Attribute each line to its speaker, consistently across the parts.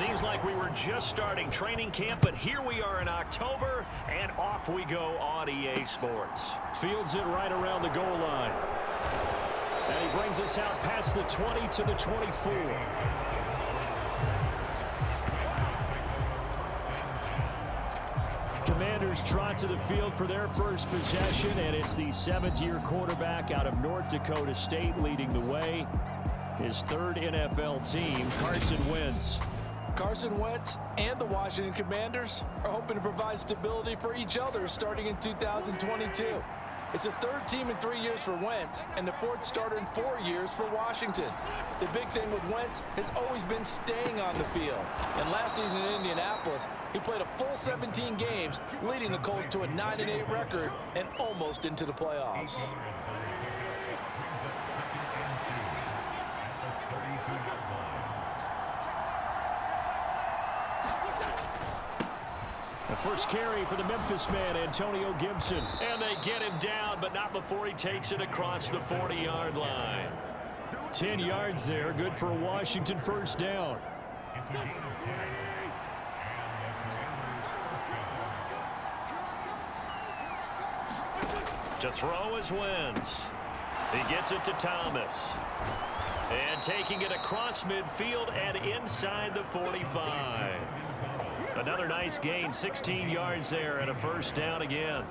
Speaker 1: Seems like we were just starting training camp, but here we are in October, and off we go on EA Sports.
Speaker 2: Fields it right around the goal line. And he brings us out past the 20 to the 24. Commanders trot to the field for their first possession, and it's the seventh-year quarterback out of North Dakota State leading the way. His third NFL team, Carson Wentz.
Speaker 3: Carson Wentz and the Washington Commanders are hoping to provide stability for each other starting in 2022. It's the third team in 3 years for Wentz and the fourth starter in 4 years for Washington. The big thing with Wentz has always been staying on the field. And last season in Indianapolis, he played a full 17 games, leading the Colts to a 9-8 record and almost into the playoffs.
Speaker 2: The first carry for the Memphis man, Antonio Gibson.
Speaker 1: And they get him down, but not before he takes it across the 40-yard line.
Speaker 2: 10 yards there, good for a Washington first down.
Speaker 1: To throw is Wentz. He gets it to Thomas. And taking it across midfield and inside the 45. Another nice gain, 16 yards there and a first down again.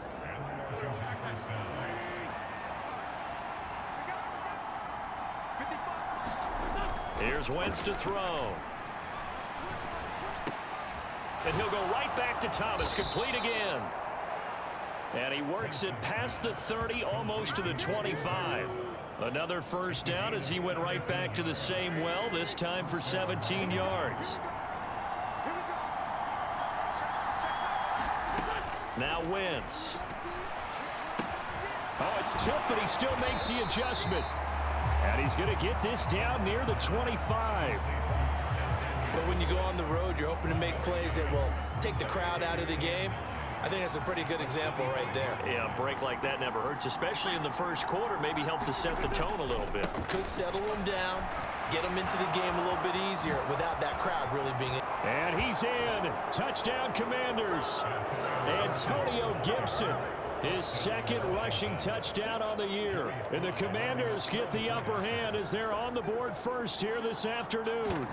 Speaker 1: Here's Wentz to throw. And he'll go right back to Thomas, complete again. And he works it past the 30, almost to the 25. Another first down as he went right back to the same well, this time for 17 yards. Now Wentz.
Speaker 2: Oh, it's tipped, but he still makes the adjustment. And he's going to get this down near the 25.
Speaker 3: But when you go on the road, you're hoping to make plays that will take the crowd out of the game. I think that's a pretty good example right there.
Speaker 1: Yeah, a break like that never hurts, especially in the first quarter. Maybe help to set the tone a little bit.
Speaker 3: Could settle him down, get him into the game a little bit easier without that crowd really being in.
Speaker 2: And he's in. Touchdown, Commanders. Antonio Gibson, his second rushing touchdown on the year. And the Commanders get the upper hand as they're on the board first here this afternoon.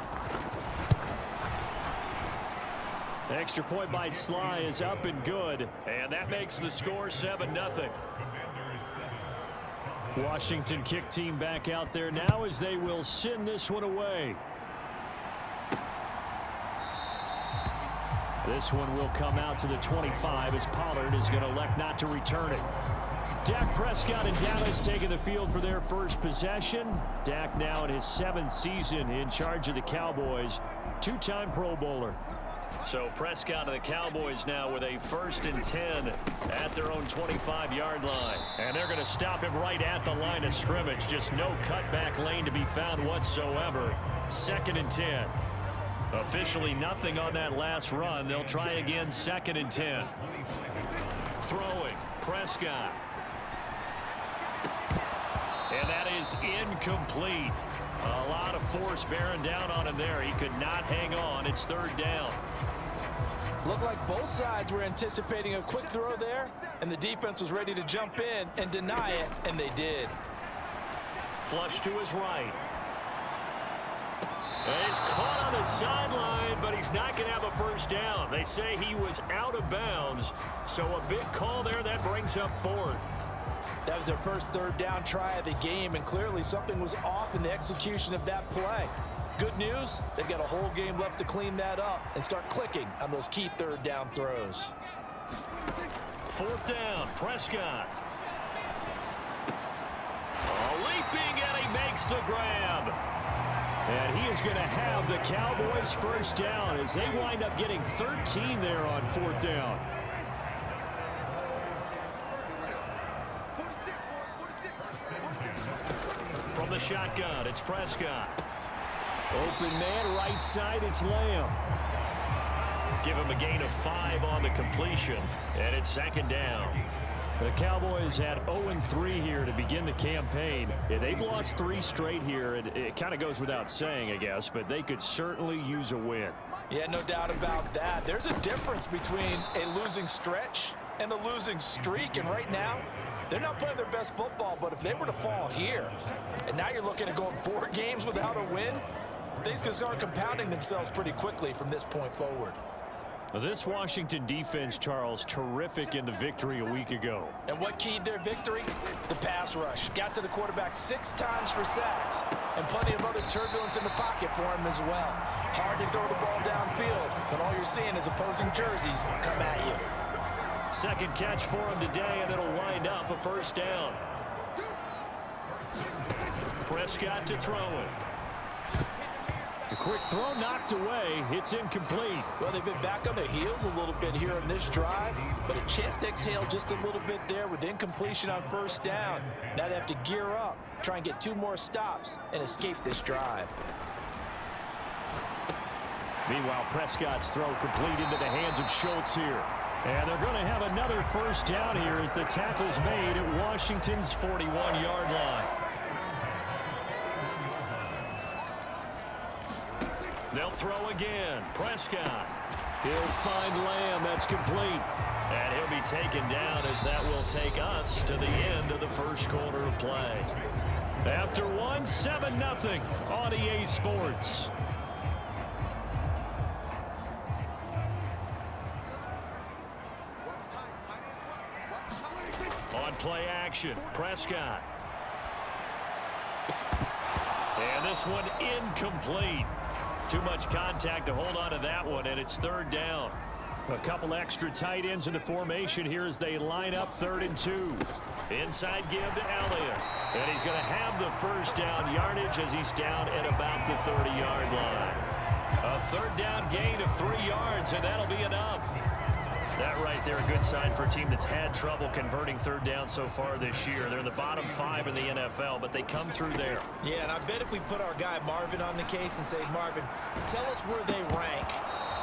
Speaker 2: Extra point by Sly is up and good.
Speaker 1: And that makes the score 7-0.
Speaker 2: Washington kick team back out there now as they will send this one away. This one will come out to the 25 as Pollard is going to elect not to return it. Dak Prescott and Dallas taking the field for their first possession. Dak now in his 7th season in charge of the Cowboys. Two-time Pro Bowler.
Speaker 1: So Prescott and the Cowboys now with a 1st and 10 at their own 25-yard line. And they're going to stop him right at the line of scrimmage. Just no cutback lane to be found whatsoever. 2nd and 10. Officially nothing on that last run. They'll try again, 2nd and 10. Throwing, Prescott. And that is incomplete. A lot of force bearing down on him there. He could not hang on. It's 3rd down.
Speaker 3: Looked like both sides were anticipating a quick throw there, and the defense was ready to jump in and deny it, and they did.
Speaker 1: Flush to his right. And he's caught on the sideline, but he's not going to have a first down. They say he was out of bounds, so a big call there that brings up 4th.
Speaker 3: That was their first 3rd down try of the game, and clearly something was off in the execution of that play. Good news, they've got a whole game left to clean that up and start clicking on those key 3rd down throws.
Speaker 1: 4th down, Prescott. Leaping, and he makes the grab.
Speaker 2: And he is going to have the Cowboys first down as they wind up getting 13 there on 4th down.
Speaker 1: From the shotgun, it's Prescott.
Speaker 2: Open man, right side, it's Lamb.
Speaker 1: Give him a gain of 5 on the completion, and it's 2nd down.
Speaker 2: The Cowboys had 0-3 here to begin the campaign. Yeah, they've lost 3 straight here, and it kind of goes without saying, I guess, but they could certainly use a win.
Speaker 3: Yeah, no doubt about that. There's a difference between a losing stretch and a losing streak, and right now, they're not playing their best football, but if they were to fall here, and now you're looking at going 4 games without a win, things can start compounding themselves pretty quickly from this point forward.
Speaker 2: This Washington defense, Charles, terrific in the victory a week ago.
Speaker 3: And what keyed their victory? The pass rush. Got to the quarterback 6 times for sacks, and plenty of other turbulence in the pocket for him as well. Hard to throw the ball downfield, but all you're seeing is opposing jerseys come at you.
Speaker 2: Second catch for him today, and it'll wind up a first down. Prescott to throw it. A quick throw knocked away. It's incomplete.
Speaker 3: Well, they've been back on their heels a little bit here on this drive, but a chance to exhale just a little bit there with incompletion on first down. Now they have to gear up, try and get 2 more stops, and escape this drive.
Speaker 2: Meanwhile, Prescott's throw complete into the hands of Schultz here. And they're going to have another first down here as the tackle's made at Washington's 41-yard line. They'll throw again. Prescott. He'll find Lamb. That's complete.
Speaker 1: And he'll be taken down as that will take us to the end of the first quarter of play.
Speaker 2: After 7-0 on EA Sports.
Speaker 1: On play action, Prescott. And this one incomplete. Too much contact to hold on to that one, and it's 3rd down.
Speaker 2: A couple extra tight ends in the formation here as they line up 3rd and 2.
Speaker 1: Inside give to Elliott. And he's going to have the first down yardage as he's down at about the 30-yard line. A 3rd down gain of 3 yards, and that'll be enough. That right there, a good sign for a team that's had trouble converting 3rd down so far this year. They're in the bottom 5 in the NFL, but they come through there.
Speaker 3: Yeah, and I bet if we put our guy Marvin on the case and say, Marvin, tell us where they rank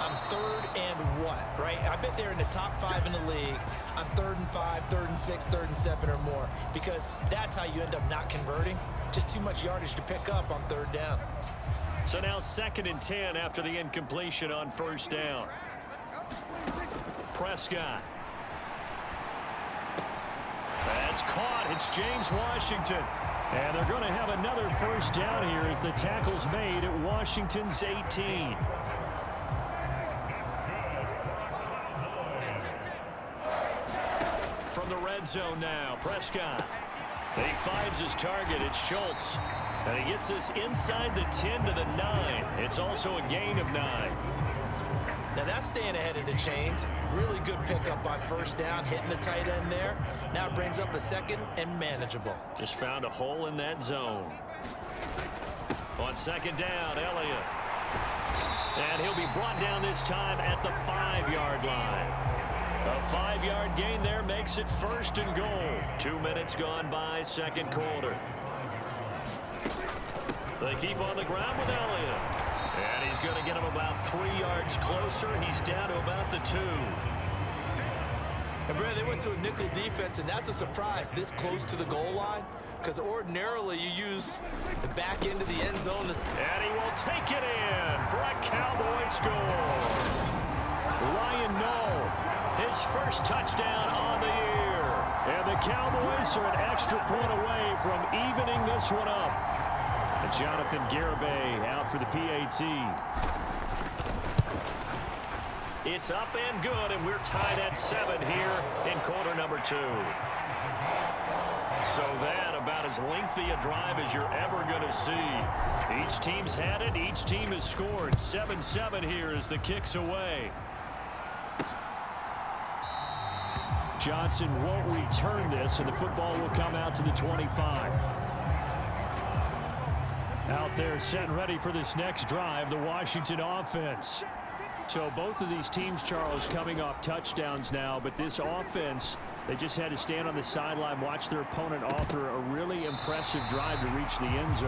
Speaker 3: on 3rd and what, right? I bet they're in the top 5 in the league on 3rd and 5, 3rd and 6, 3rd and 7 or more, because that's how you end up not converting. Just too much yardage to pick up on 3rd down.
Speaker 1: So now 2nd and 10 after the incompletion on first down. Prescott. That's caught. It's James Washington.
Speaker 2: And they're going to have another first down here as the tackle's made at Washington's 18.
Speaker 1: From the red zone now, Prescott. He finds his target. It's Schultz. And he gets this inside the 10 to the 9. It's also a gain of 9.
Speaker 3: Now that's staying ahead of the chains. Really good pickup on first down, hitting the tight end there. Now it brings up a 2nd and manageable.
Speaker 1: Just found a hole in that zone. On 2nd down, Elliott. And he'll be brought down this time at the 5-yard line. A 5-yard gain there makes it 1st and goal. 2 minutes gone by, 2nd quarter. They keep on the ground with Elliott. And he's going to get him about 3 yards closer. He's down to about the 2.
Speaker 3: And Brad, they went to a nickel defense, and that's a surprise this close to the goal line, because ordinarily you use the back end of the end zone.
Speaker 1: And he will take it in for a Cowboy score.
Speaker 2: Ryan Knoll,
Speaker 1: his first touchdown on the year.
Speaker 2: And the Cowboys are an extra point away from evening this one up. And Jonathan Garibay out for the PAT.
Speaker 1: It's up and good, and we're tied at 7 here in quarter number 2. So that about as lengthy a drive as you're ever going to see. Each team's had it. Each team has scored. 7-7 here as the kick's away.
Speaker 2: Johnson won't return this, and the football will come out to the 25. Out there set and ready for this next drive, the Washington offense. So both of these teams, Charles, coming off touchdowns now, but this offense, they just had to stand on the sideline, watch their opponent author a really impressive drive to reach the end zone.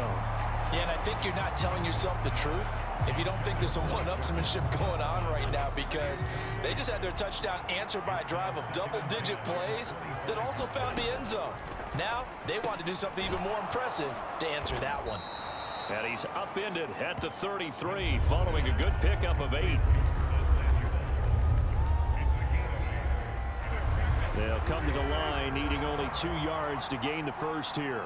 Speaker 3: Yeah, and I think you're not telling yourself the truth if you don't think there's some one-upsmanship going on right now, because they just had their touchdown answered by a drive of double-digit plays that also found the end zone. Now, they want to do something even more impressive to answer that one.
Speaker 1: And he's upended at the 33 following a good pickup of 8.
Speaker 2: They'll come to the line needing only 2 yards to gain the first here.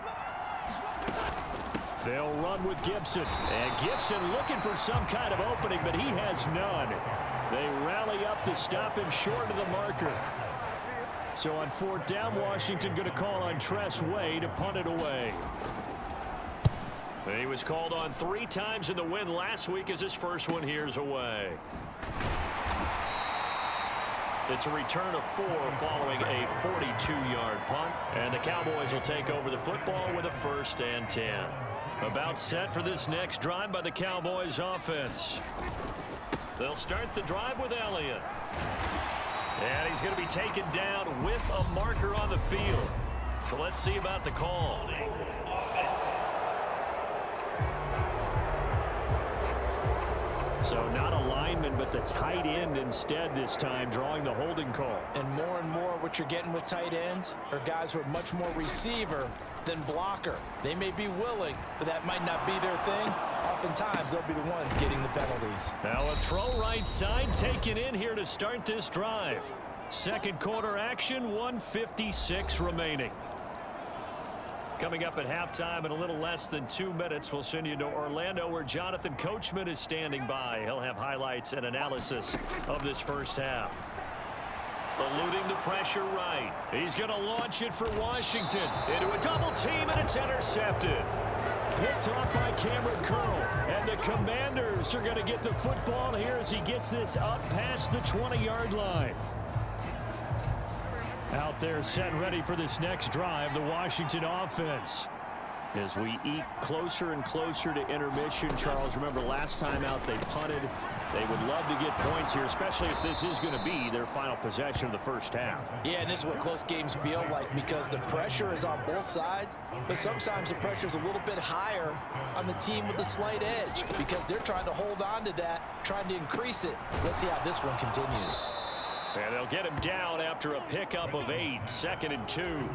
Speaker 2: They'll run with Gibson. And Gibson looking for some kind of opening, but he has none. They rally up to stop him short of the marker. So on 4th down, Washington going to call on Tress Way to punt it away.
Speaker 1: He was called on 3 times in the win last week as his first one here's away. It's a return of 4 following a 42-yard punt. And the Cowboys will take over the football with a 1st and 10. About set for this next drive by the Cowboys offense. They'll start the drive with Elliott. And he's going to be taken down with a marker on the field. So let's see about the call.
Speaker 2: So not a lineman, but the tight end instead this time, drawing the holding call.
Speaker 3: And more what you're getting with tight ends are guys who are much more receiver than blocker. They may be willing, but that might not be their thing. Oftentimes, they'll be the ones getting the penalties.
Speaker 1: Now a throw right side taken in here to start this drive. Second quarter action, 1:56 remaining. Coming up at halftime in a little less than 2 minutes, we'll send you to Orlando where Jonathan Coachman is standing by. He'll have highlights and analysis of this first half. Eluding the pressure right. He's going to launch it for Washington into a double team, and it's intercepted.
Speaker 2: Picked off by Cameron Curl. And the Commanders are going to get the football here as he gets this up past the 20-yard line. Out there set ready for this next drive, the Washington offense. As we eke closer and closer to intermission, Charles, remember last time out they punted. They would love to get points here, especially if this is going to be their final possession of the first half.
Speaker 3: Yeah, and this is what close games feel like, because the pressure is on both sides, but sometimes the pressure is a little bit higher on the team with the slight edge because they're trying to hold on to that, trying to increase it. Let's see how this one continues.
Speaker 1: And they'll get him down after a pickup of 8, 2nd and 2.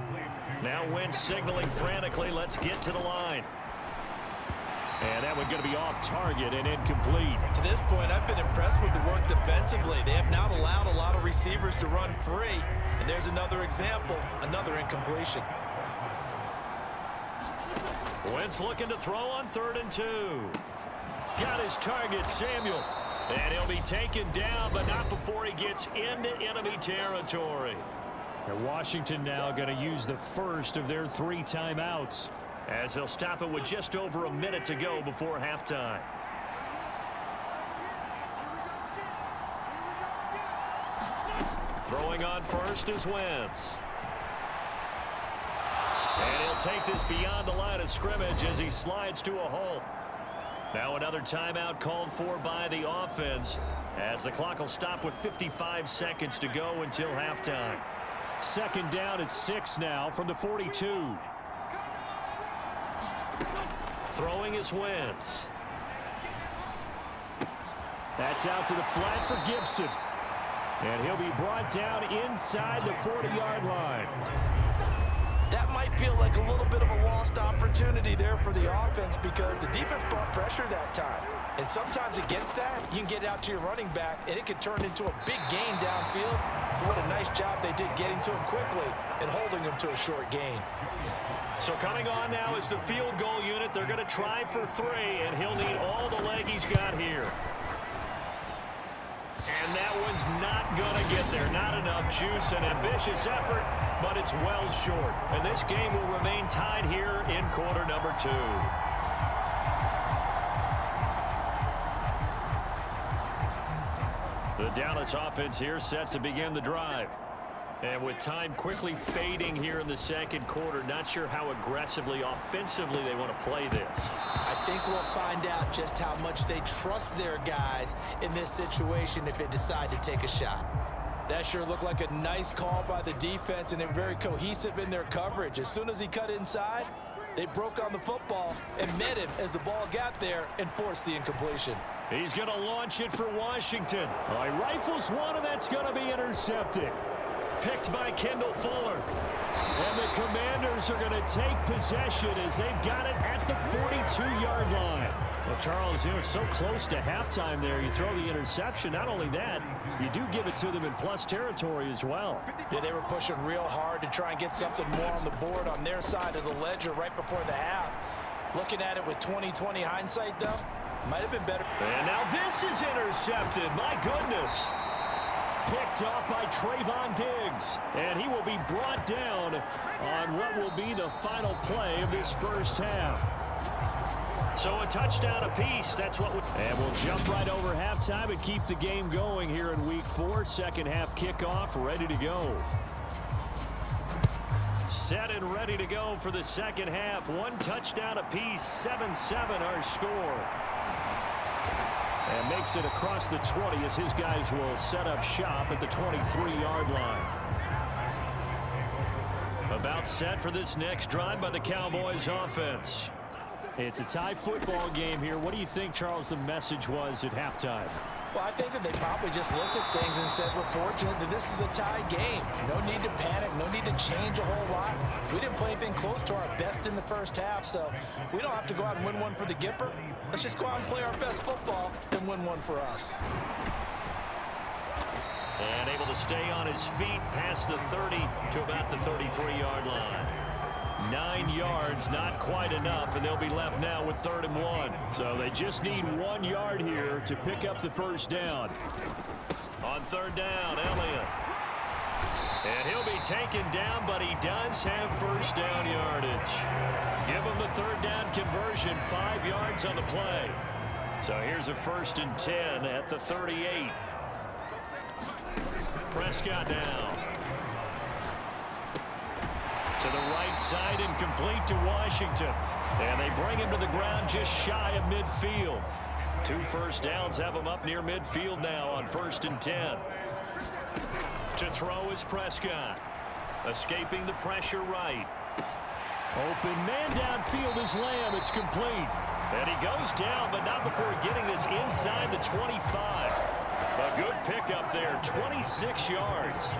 Speaker 1: Now Wentz signaling frantically, let's get to the line. And that one's going to be off target and incomplete.
Speaker 3: To this point, I've been impressed with the work defensively. They have not allowed a lot of receivers to run free. And there's another example, another incompletion.
Speaker 1: Wentz looking to throw on 3rd and 2. Got his target, Samuel. And he'll be taken down, but not before he gets into enemy territory.
Speaker 2: And Washington now going to use the first of their 3 timeouts,
Speaker 1: as they'll stop it with just over a minute to go before halftime. Throwing on first is Wentz. And he'll take this beyond the line of scrimmage as he slides to a halt. Now another timeout called for by the offense as the clock will stop with 55 seconds to go until halftime.
Speaker 2: 2nd down at 6 now from the 42.
Speaker 1: Throwing is Wentz.
Speaker 2: That's out to the flat for Gibson. And he'll be brought down inside the 40-yard line.
Speaker 3: That might feel like a little bit of a lost opportunity there for the offense because the defense brought pressure that time. And sometimes against that, you can get out to your running back, and it can turn into a big gain downfield. But what a nice job they did getting to him quickly and holding him to a short gain.
Speaker 1: So coming on now is the field goal unit. They're going to try for 3, and he'll need all the leg he's got here. And that one's not going to get there. Not enough juice, an ambitious effort, but it's well short. And this game will remain tied here in quarter number 2. The Dallas offense here set to begin the drive. And with time quickly fading here in the second quarter, not sure how aggressively, offensively they want to play this.
Speaker 3: I think we'll find out just how much they trust their guys in this situation if they decide to take a shot. That sure looked like a nice call by the defense, and they're very cohesive in their coverage. As soon as he cut inside, they broke on the football and met him as the ball got there and forced the incompletion.
Speaker 1: He's going to launch it for Washington.
Speaker 2: He rifles one, and that's going to be intercepted.
Speaker 1: Picked by Kendall Fuller.
Speaker 2: And the Commanders are going to take possession as they've got it at the 42-yard line. Well, Charles, so close to halftime there. You throw the interception. Not only that, you do give it to them in plus territory as well.
Speaker 3: Yeah, they were pushing real hard to try and get something more on the board on their side of the ledger right before the half. Looking at it with 20/20 hindsight, though, might have been better.
Speaker 1: And now this is intercepted. My goodness.
Speaker 2: Picked off by Trayvon Diggs. And he will be brought down on what will be the final play of this first half.
Speaker 1: So a touchdown apiece. That's what.
Speaker 2: And we'll jump right over halftime and keep the game going here in Week 4. Second half kickoff, ready to go.
Speaker 1: Set and ready to go for the second half. One touchdown apiece. 7-7 our score.
Speaker 2: And makes it across the 20 as his guys will set up shop at the 23-yard line.
Speaker 1: About set for this next drive by the Cowboys offense.
Speaker 2: It's a tie football game here. What do you think, Charles, the message was at halftime?
Speaker 3: Well, I think that they probably just looked at things and said, we're fortunate that this is a tie game. No need to panic. No need to change a whole lot. We didn't play anything close to our best in the first half, so we don't have to go out and win one for the Gipper. Let's just go out and play our best football and win one for us.
Speaker 1: And able to stay on his feet past the 30 to about the 33-yard line. 9 yards, not quite enough, and they'll be left now with 3rd and 1.
Speaker 2: So they just need 1 yard here to pick up the first down.
Speaker 1: On 3rd down, Elliott. And he'll be taken down, but he does have first down yardage. Give him the 3rd down conversion, 5 yards on the play. So here's a 1st and 10 at the 38. Prescott now. To the right side and complete to Washington. And they bring him to the ground just shy of midfield. 2 first downs have him up near midfield now on 1st and 10. To throw is Prescott. Escaping the pressure right.
Speaker 2: Open man downfield is Lamb. It's complete.
Speaker 1: And he goes down, but not before getting this inside the 25. A good pickup there, 26 yards.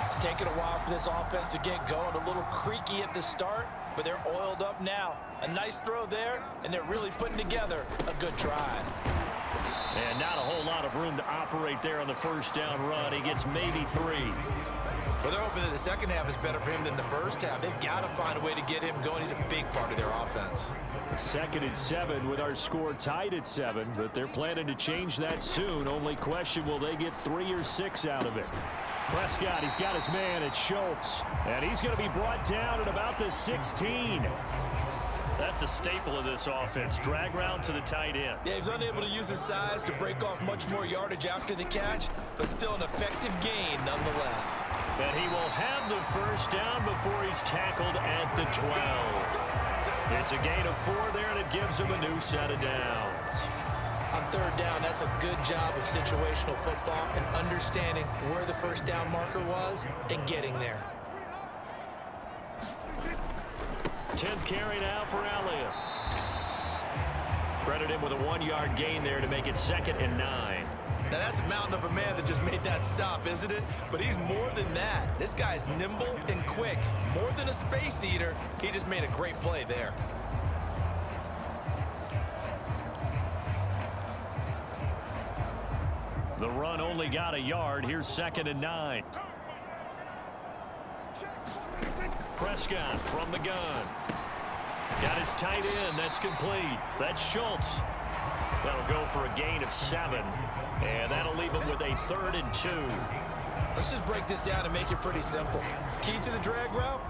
Speaker 3: It's taken a while for this offense to get going. A little creaky at the start, but they're oiled up now. A nice throw there, and they're really putting together a good drive.
Speaker 1: And not a whole lot of room to operate there on the first down run. He gets maybe 3.
Speaker 3: Well, they're hoping that the second half is better for him than the first half. They've got to find a way to get him going. He's a big part of their offense.
Speaker 2: 2nd and 7 with our score tied at 7, but they're planning to change that soon. Only question, will they get 3 or 6 out of it? Prescott, he's got his man at Schultz, and he's going to be brought down at about the 16.
Speaker 1: That's a staple of this offense. Drag route to the tight end.
Speaker 3: Yeah, he's unable to use his size to break off much more yardage after the catch, but still an effective gain nonetheless.
Speaker 1: And he will have the first down before he's tackled at the 12. It's a gain of 4 there, and it gives him a new set of downs.
Speaker 3: On 3rd down, that's a good job of situational football and understanding where the first down marker was and getting there.
Speaker 1: 10th carry now for Elliott. Credit him with a 1-yard gain there to make it 2nd and 9.
Speaker 3: Now that's a mountain of a man that just made that stop, isn't it? But he's more than that. This guy's nimble and quick. More than a space eater, he just made a great play there.
Speaker 1: The run only got a yard. Here's 2nd and 9. Prescott from the gun. Got his tight end. That's complete. That's Schultz. That'll go for a gain of 7. And that'll leave him with a 3rd and 2.
Speaker 3: Let's just break this down and make it pretty simple. Key to the drag route,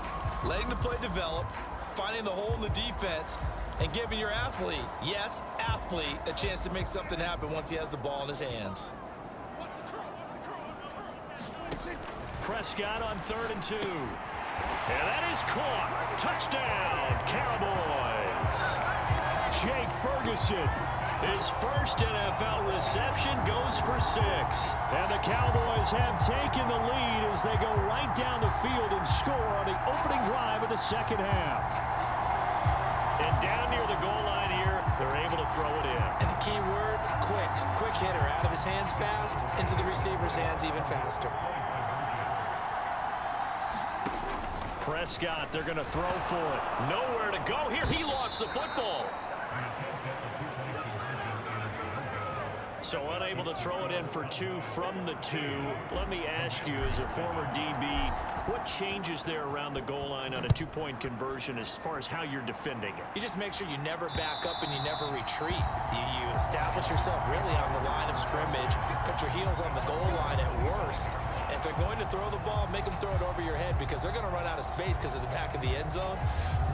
Speaker 3: letting the play develop, finding the hole in the defense, and giving your athlete, yes, athlete, a chance to make something happen once he has the ball in his hands.
Speaker 1: Prescott on 3rd and 2. And that is caught. Touchdown, Cowboys.
Speaker 2: Jake Ferguson.
Speaker 1: His first NFL reception goes for 6.
Speaker 2: And the Cowboys have taken the lead as they go right down the field and score on the opening drive of the second half.
Speaker 1: And down near the goal line here, they're able to throw it in.
Speaker 3: And the key key word, quick. Quick hitter, out of his hands fast, into the receiver's hands even faster.
Speaker 1: Prescott, they're going to throw for it. Nowhere to go here. He lost the football. So unable to throw it in for 2 from the 2. Let me ask you, as a former DB, what changes there around the goal line on a 2-point conversion as far as how you're defending it?
Speaker 3: You just make sure you never back up and you never retreat. You establish yourself really on the line of scrimmage, put your heels on the goal line at worst. And if they're going to throw the ball, make them throw it over your head because they're going to run out of space because of the back of the end zone.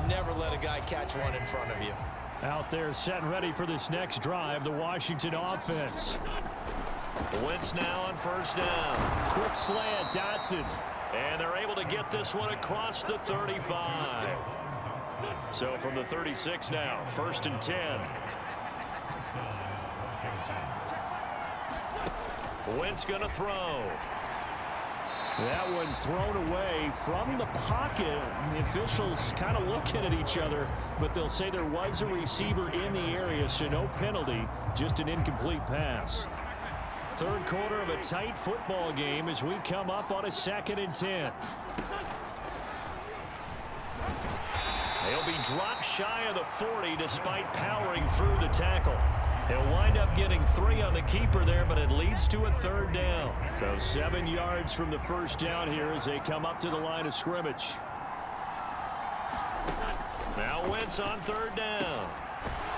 Speaker 3: Never let a guy catch one in front of you.
Speaker 2: Out there set and ready for this next drive, the Washington offense.
Speaker 1: Wentz now on first down.
Speaker 2: Quick slant, Dotson.
Speaker 1: And they're able to get this one across the 35. So from the 36 now, 1st and 10. Wentz going to throw.
Speaker 2: That one thrown away from the pocket. The officials kind of looking at each other, but they'll say there was a receiver in the area, so no penalty, just an incomplete pass. Third quarter of a tight football game as we come up on a 2nd and 10.
Speaker 1: He'll be dropped shy of the 40 despite powering through the tackle. He'll wind up getting 3 on the keeper there, but it leads to a 3rd down.
Speaker 2: So 7 yards from the first down here as they come up to the line of scrimmage.
Speaker 1: Now Wentz on 3rd down.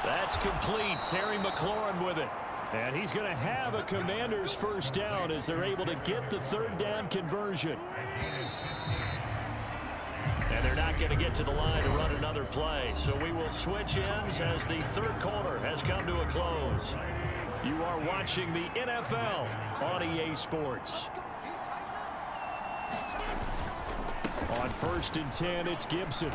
Speaker 1: That's complete. Terry McLaurin with it.
Speaker 2: And he's going to have a Commanders first down as they're able to get the 3rd down conversion.
Speaker 1: And they're not going to get to the line to run another play. So we will switch ends as the 3rd quarter has come to a close. You are watching the NFL on EA Sports.
Speaker 2: On 1st and 10, it's Gibson.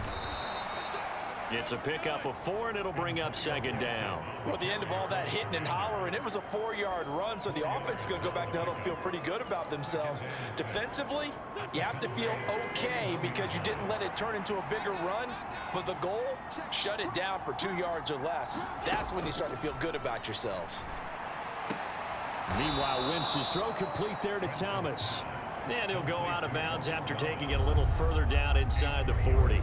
Speaker 1: It's a pickup of 4, and it'll bring up 2nd down.
Speaker 3: Well, at the end of all that hitting and hollering, it was a 4-yard run, so the offense is going to go back to huddle and feel pretty good about themselves. Defensively, you have to feel okay because you didn't let it turn into a bigger run, but the goal, shut it down for 2 yards or less. That's when you start to feel good about yourselves.
Speaker 2: Meanwhile, Wentz's throw complete there to Thomas.
Speaker 1: And he'll go out of bounds after taking it a little further down inside the 40.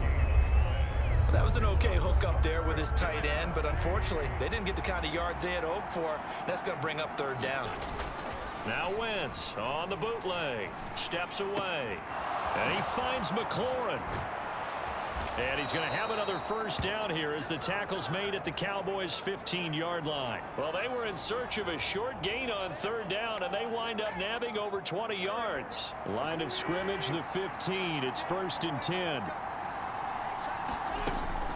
Speaker 3: That was an okay hook up there with his tight end, but unfortunately, they didn't get the kind of yards they had hoped for. That's going to bring up 3rd down.
Speaker 1: Now Wentz on the bootleg. Steps away. And he finds McLaurin. And he's going to have another first down here as the tackle's made at the Cowboys' 15-yard line. Well, they were in search of a short gain on 3rd down, and they wind up nabbing over 20 yards.
Speaker 2: Line of scrimmage, the 15. It's 1st and 10.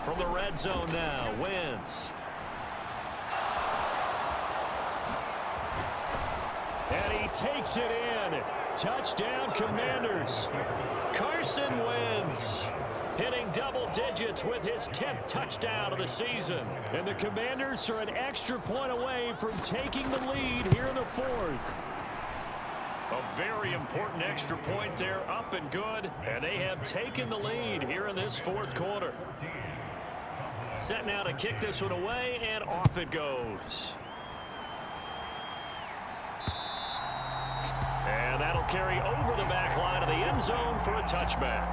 Speaker 1: From the red zone now, Wentz.
Speaker 2: And he takes it in. Touchdown, Commanders.
Speaker 1: Carson Wentz hitting double digits with his 10th touchdown of the season.
Speaker 2: And the Commanders are an extra point away from taking the lead here in the 4th.
Speaker 1: A very important extra point there, up and good. And they have taken the lead here in this 4th quarter. Set now to kick this one away, and off it goes. And that'll carry over the back line of the end zone for a touchback.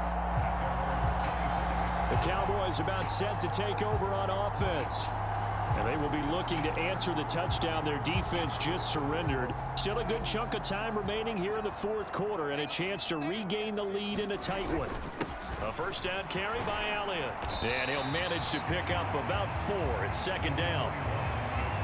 Speaker 2: The Cowboys about set to take over on offense. And they will be looking to answer the touchdown their defense just surrendered. Still a good chunk of time remaining here in the 4th quarter and a chance to regain the lead in a tight one.
Speaker 1: A first down carry by Elliott. And he'll manage to pick up about 4 at 2nd down.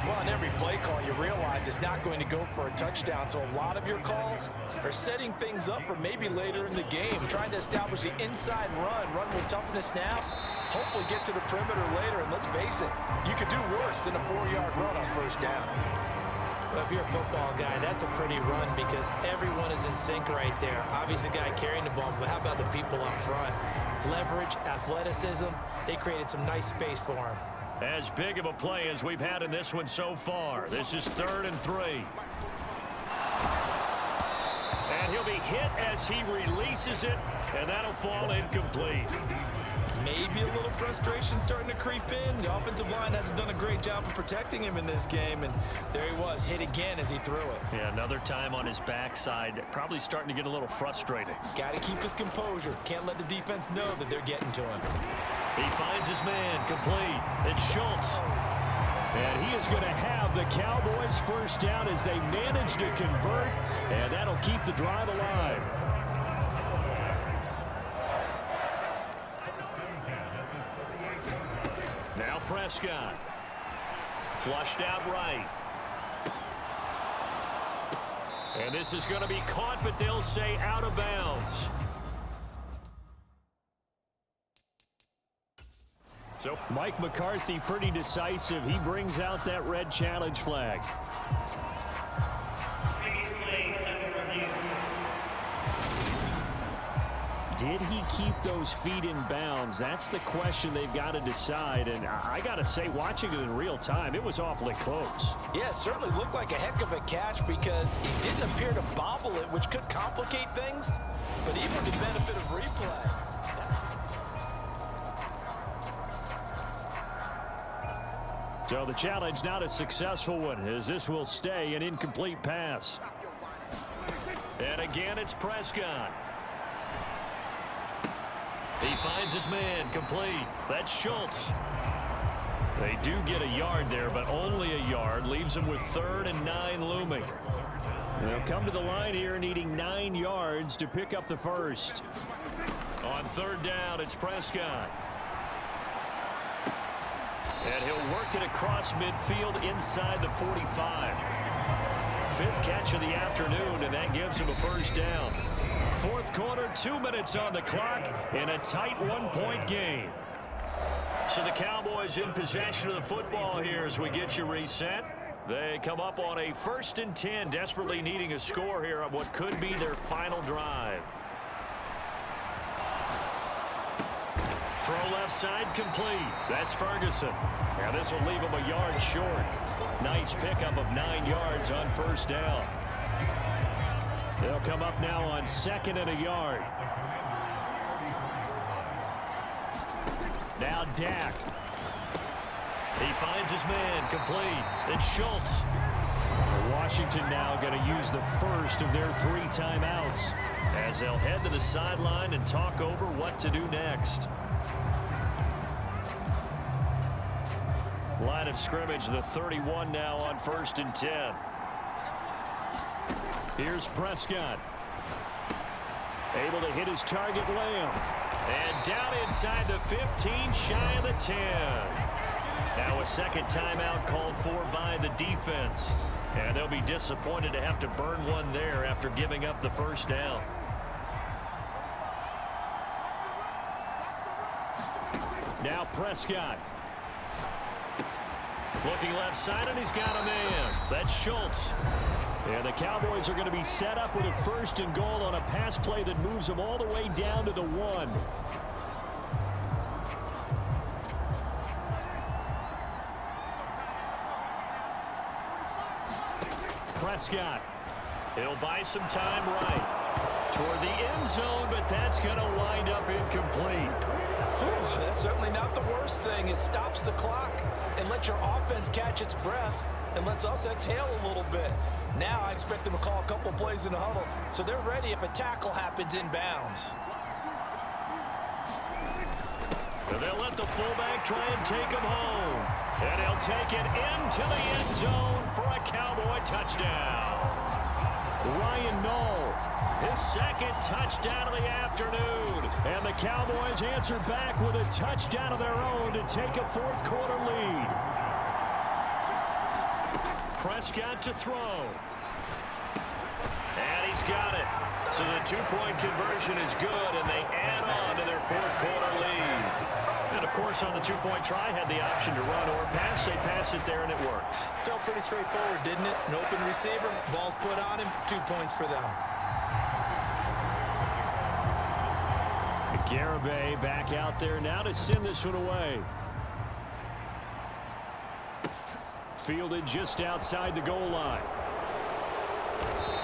Speaker 3: Well, on every play call, you realize it's not going to go for a touchdown. So a lot of your calls are setting things up for maybe later in the game, trying to establish the inside run with toughness now. Hopefully get to the perimeter later. And let's face it, you could do worse than a 4-yard run on first down. Well, if you're a football guy, that's a pretty run because everyone is in sync right there. Obviously, the guy carrying the ball, but how about the people up front? Leverage, athleticism, they created some nice space for him.
Speaker 1: As big of a play as we've had in this one so far. This is 3rd and 3. And he'll be hit as he releases it, and that'll fall incomplete.
Speaker 3: Maybe a little frustration starting to creep in. The offensive line hasn't done a great job of protecting him in this game, and there he was, hit again as he threw it.
Speaker 1: Yeah, another time on his backside, probably starting to get a little frustrated.
Speaker 3: Got to keep his composure. Can't let the defense know that they're getting to him.
Speaker 1: He finds his man, complete. It's Schultz.
Speaker 2: And he is going to have the Cowboys first down as they manage to convert, and that'll keep the drive alive.
Speaker 1: Now Prescott. Flushed out right. And this is going to be caught, but they'll say out of bounds.
Speaker 2: So Mike McCarthy pretty decisive. He brings out that red challenge flag. Did he keep those feet in bounds? That's the question they've got to decide. And I got to say, watching it in real time, it was awfully close.
Speaker 3: Yeah, it certainly looked like a heck of a catch because he didn't appear to bobble it, which could complicate things. But even with the benefit of replay.
Speaker 2: So the challenge not a successful one, as this will stay an incomplete pass.
Speaker 1: And again, it's Prescott. He finds his man, complete. That's Schultz. They do get a yard there, but only a yard. Leaves them with 3rd and 9 looming.
Speaker 2: They'll come to the line here needing 9 yards to pick up the first.
Speaker 1: On 3rd down, it's Prescott. And he'll work it across midfield inside the 45. 5th catch of the afternoon, and that gives him a first down. 4th quarter, 2 minutes on the clock in a tight 1-point game. So the Cowboys in possession of the football here as we get you reset. They come up on a 1st and 10, desperately needing a score here on what could be their final drive. Throw left side, complete. That's Ferguson. Now this will leave him a yard short. Nice pickup of 9 yards on 1st down.
Speaker 2: They'll come up now on 2nd and a yard. Now Dak.
Speaker 1: He finds his man, complete. It's Schultz.
Speaker 2: Washington now going to use the first of their 3 timeouts
Speaker 1: as they'll head to the sideline and talk over what to do next. Line of scrimmage, the 31 now on 1st and 10.
Speaker 2: Here's Prescott. Able to hit his target, Lamb.
Speaker 1: And down inside the 15, shy of the 10. Now a 2nd timeout called for by the defense. And they'll be disappointed to have to burn one there after giving up the 1st down.
Speaker 2: Now Prescott.
Speaker 1: Looking left side, and he's got a man. That's Schultz.
Speaker 2: And the Cowboys are going to be set up with a 1st and goal on a pass play that moves them all the way down to the 1. Prescott.
Speaker 1: He'll buy some time right toward the end zone, but that's going to wind up incomplete.
Speaker 3: That's certainly not the worst thing. It stops the clock and lets your offense catch its breath and lets us exhale a little bit. Now I expect them to call a couple plays in the huddle, so they're ready if a tackle happens inbounds.
Speaker 1: And they'll let the fullback try and take him home. And he'll take it into the end zone for a Cowboy touchdown.
Speaker 2: Ryan Knoll.
Speaker 1: His 2nd touchdown of the afternoon.
Speaker 2: And the Cowboys answer back with a touchdown of their own to take a 4th quarter lead.
Speaker 1: Prescott to throw. And he's got it. So the 2-point conversion is good, and they add on to their 4th quarter lead. And, of course, on the 2-point try, had the option to run or pass. They pass it there, and it works.
Speaker 3: Felt pretty straightforward, didn't it? An open receiver, ball's put on him, 2 points for them.
Speaker 2: Garibay back out there now to send this one away. Fielded just outside the goal line.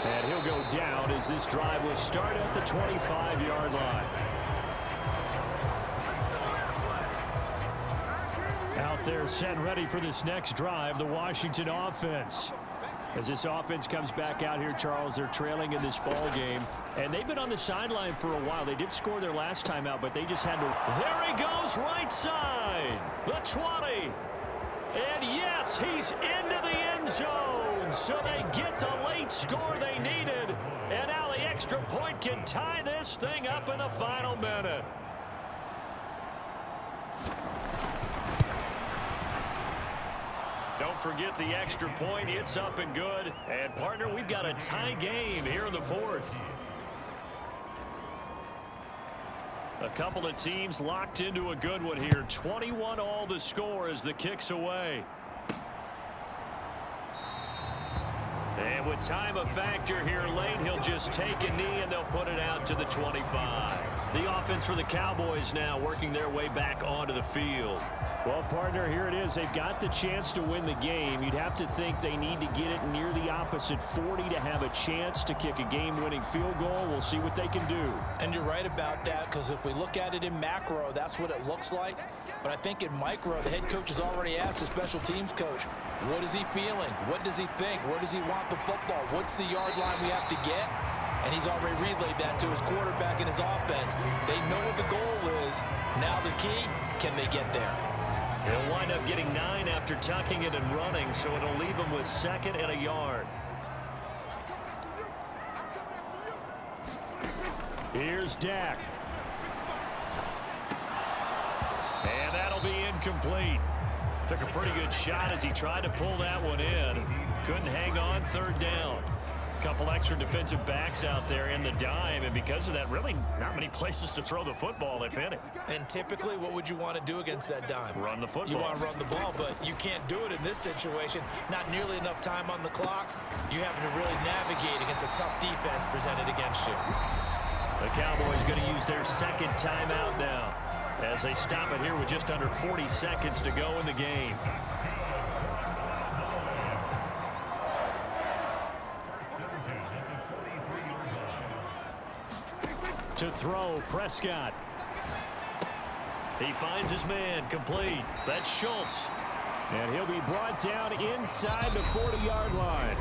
Speaker 2: And he'll go down as this drive will start at the 25-yard line. Out there set and ready for this next drive, the Washington offense. As this offense comes back out here, Charles, they're trailing in this ball game. And they've been on the sideline for a while. They did score their last time out, but they just had to.
Speaker 1: There he goes, right side. The 20. And yes, he's into the end zone. So they get the late score they needed. And now the extra point can tie this thing up in the final minute. Don't forget the extra point. It's up and good. And, partner, we've got a tie game here in the fourth. A couple of teams locked into a good one here. 21 all the score as the kick's away. And with time a factor here late, he'll just take a knee and they'll put it out to the 25. The offense for the Cowboys now working their way back onto the field.
Speaker 2: Well, partner, here it is. They've got the chance to win the game. You'd have to think they need to get it near the opposite 40 to have a chance to kick a game-winning field goal. We'll see what they can do.
Speaker 3: And you're right about that, because if we look at it in macro, that's what it looks like. But I think in micro, the head coach has already asked the special teams coach, what is he feeling? What does he think? Where does he want the football? What's the yard line we have to get? And he's already relayed that to his quarterback and his offense. They know what the goal is. Now the key, can they get there?
Speaker 1: He'll wind up getting 9 after tucking it and running, so it'll leave him with 2nd and a yard.
Speaker 2: Here's Dak.
Speaker 1: And that'll be incomplete. Took a pretty good shot as he tried to pull that one in. Couldn't hang on, 3rd down. Couple extra defensive backs out there in the dime, and because of that, really not many places to throw the football, if any.
Speaker 3: And typically, what would you want to do against that dime?
Speaker 1: Run the football.
Speaker 3: You want to run the ball, but you can't do it in this situation. Not nearly enough time on the clock. You having to really navigate against a tough defense presented against you.
Speaker 1: The Cowboys going to use their 2nd timeout now as they stop it here with just under 40 seconds to go in the game.
Speaker 2: To throw, Prescott.
Speaker 1: He finds his man, complete. That's Schultz.
Speaker 2: And he'll be brought down inside the 40-yard line.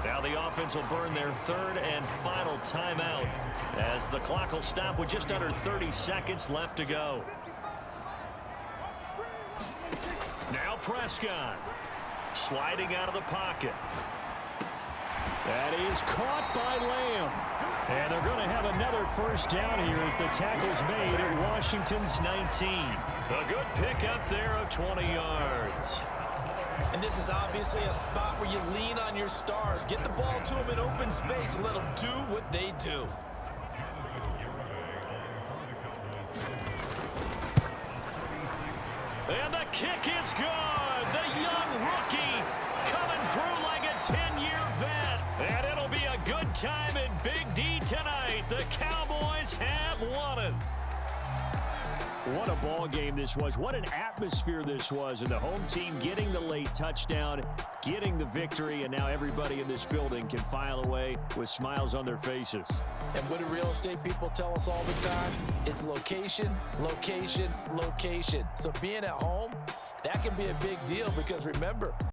Speaker 1: Now the offense will burn their 3rd and final timeout as the clock will stop with just under 30 seconds left to go. Now Prescott sliding out of the pocket.
Speaker 2: That is caught by Lamb. And they're going to have another 1st down here as the tackle's made at Washington's 19.
Speaker 1: A good pickup there of 20 yards.
Speaker 3: And this is obviously a spot where you lean on your stars. Get the ball to them in open space and let them do what they do.
Speaker 1: And the kick is good. The young rookie coming through like a 10-year vet. And it'll be a good time in Big D tonight. The Cowboys have won it.
Speaker 2: What a ball game this was. What an atmosphere this was. And the home team getting the late touchdown, getting the victory, and now everybody in this building can file away with smiles on their faces.
Speaker 3: And what do real estate people tell us all the time? It's location, location, location. So being at home, that can be a big deal because remember,